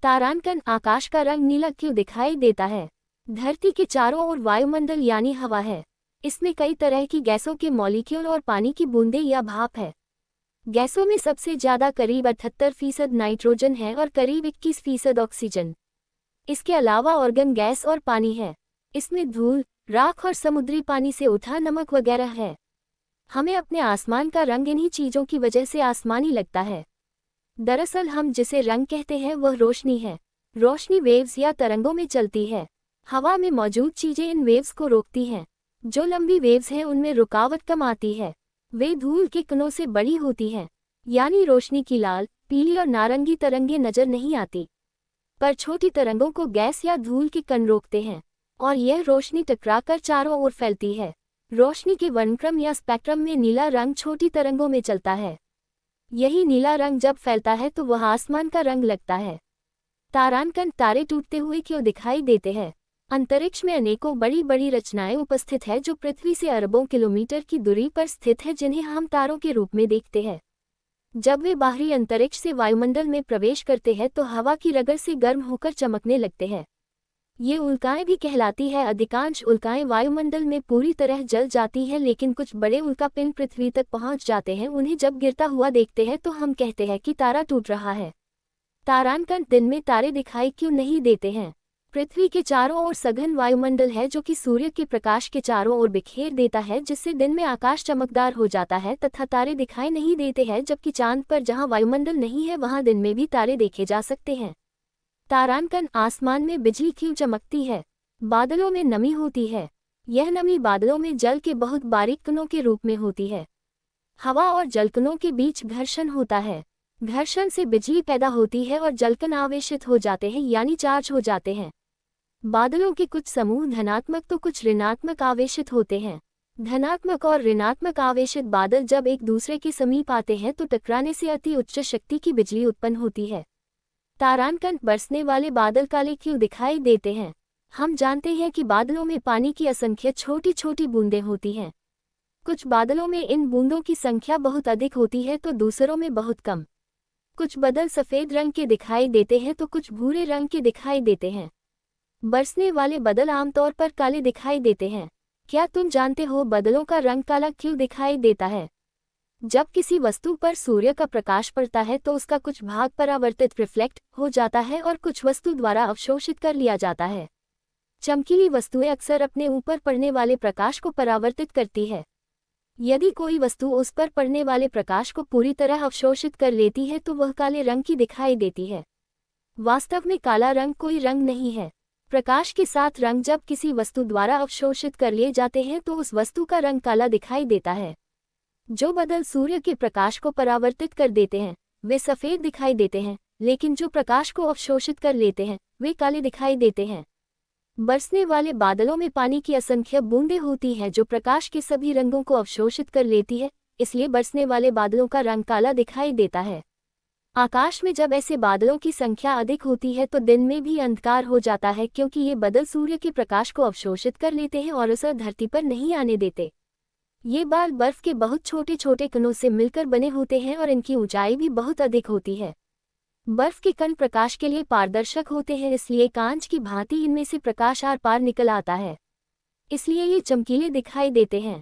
तारांकन आकाश का रंग नीला क्यों दिखाई देता है? धरती के चारों ओर वायुमंडल यानी हवा है। इसमें कई तरह की गैसों के मॉलिक्यूल और पानी की बूंदें या भाप है। गैसों में सबसे ज्यादा करीब 78% नाइट्रोजन है और करीब 21% ऑक्सीजन। इसके अलावा ऑर्गन गैस और पानी है। इसमें धूल, राख और समुद्री पानी से उठा नमक वगैरह है। हमें अपने आसमान का रंग इन्हीं चीजों की वजह से आसमानी लगता है। दरअसल हम जिसे रंग कहते हैं वह रोशनी है। रोशनी वेव्स या तरंगों में चलती है। हवा में मौजूद चीजें इन वेव्स को रोकती हैं। जो लंबी वेव्स हैं उनमें रुकावट कम आती है। वे धूल के कणों से बड़ी होती हैं, यानी रोशनी की लाल, पीली और नारंगी तरंगें नजर नहीं आती। पर छोटी तरंगों को गैस या धूल के कण रोकते हैं और यह रोशनी टकराकर चारों ओर फैलती है। रोशनी के वर्णक्रम या स्पेक्ट्रम में नीला रंग छोटी तरंगों में चलता है। यही नीला रंग जब फैलता है तो वह आसमान का रंग लगता है। तारांकन तारे टूटते हुए क्यों दिखाई देते हैं? अंतरिक्ष में अनेकों बड़ी बड़ी रचनाएं उपस्थित है जो पृथ्वी से अरबों किलोमीटर की दूरी पर स्थित है, जिन्हें हम तारों के रूप में देखते हैं। जब वे बाहरी अंतरिक्ष से वायुमंडल में प्रवेश करते हैं तो हवा की रगड़ से गर्म होकर चमकने लगते हैं। ये उल्काएं भी कहलाती है। अधिकांश उल्काएं वायुमंडल में पूरी तरह जल जाती हैं, लेकिन कुछ बड़े उल्कापिंड पृथ्वी तक पहुंच जाते हैं। उन्हें जब गिरता हुआ देखते हैं तो हम कहते हैं कि तारा टूट रहा है। तारांकन दिन में तारे दिखाई क्यों नहीं देते हैं? पृथ्वी के चारों ओर सघन वायुमंडल है जो कि सूर्य के प्रकाश के चारों ओर बिखेर देता है, जिससे दिन में आकाश चमकदार हो जाता है तथा तारे दिखाई नहीं देते हैं। जबकि चांद पर जहां वायुमंडल नहीं है वहां दिन में भी तारे देखे जा सकते हैं। तारांकन आसमान में बिजली क्यों चमकती है? बादलों में नमी होती है। यह नमी बादलों में जल के बहुत बारीक कणों के रूप में होती है। हवा और जलकणों के बीच घर्षण होता है। घर्षण से बिजली पैदा होती है और जलकण आवेशित हो जाते हैं यानी चार्ज हो जाते हैं। बादलों के कुछ समूह धनात्मक तो कुछ ऋणात्मक आवेशित होते हैं। धनात्मक और ऋणात्मक आवेशित बादल जब एक दूसरे के समीप आते हैं तो टकराने से अति उच्च शक्ति की बिजली उत्पन्न होती है। तारांकन बरसने वाले बादल काले क्यों दिखाई देते हैं? हम जानते हैं कि बादलों में पानी की असंख्य छोटी छोटी बूंदें होती हैं। कुछ बादलों में इन बूंदों की संख्या बहुत अधिक होती है तो दूसरों में बहुत कम। कुछ बादल सफेद रंग के दिखाई देते हैं तो कुछ भूरे रंग के दिखाई देते हैं। बरसने वाले बादल आमतौर पर काले दिखाई देते हैं। क्या तुम जानते हो बादलों का रंग काला क्यों दिखाई देता है? जब किसी वस्तु पर सूर्य का प्रकाश पड़ता है तो उसका कुछ भाग परावर्तित रिफ्लेक्ट हो जाता है और कुछ वस्तु द्वारा अवशोषित कर लिया जाता है। चमकीली वस्तुएं अक्सर अपने ऊपर पड़ने वाले प्रकाश को परावर्तित करती है। यदि कोई वस्तु उस पर पड़ने वाले प्रकाश को पूरी तरह अवशोषित कर लेती है तो वह काले रंग की दिखाई देती है। वास्तव में काला रंग कोई रंग नहीं है। प्रकाश के साथ रंग जब किसी वस्तु द्वारा अवशोषित कर लिए जाते हैं तो उस वस्तु का रंग काला दिखाई देता है। जो बादल सूर्य के प्रकाश को परावर्तित कर देते हैं वे सफेद दिखाई देते हैं, लेकिन जो प्रकाश को अवशोषित कर लेते हैं वे काले दिखाई देते हैं। बरसने वाले बादलों में पानी की असंख्य बूंदें होती हैं जो प्रकाश के सभी रंगों को अवशोषित कर लेती है, इसलिए बरसने वाले बादलों का रंग काला दिखाई देता है। आकाश में जब ऐसे बादलों की संख्या अधिक होती है तो दिन में भी अंधकार हो जाता है, क्योंकि ये बादल सूर्य के प्रकाश को अवशोषित कर लेते हैं और उसे धरती पर नहीं आने देते। ये बाल बर्फ के बहुत छोटे छोटे कणों से मिलकर बने होते हैं और इनकी ऊंचाई भी बहुत अधिक होती है। बर्फ के कण प्रकाश के लिए पारदर्शक होते हैं, इसलिए कांच की भांति इनमें से प्रकाश आर पार निकल आता है। इसलिए ये चमकीले दिखाई देते हैं।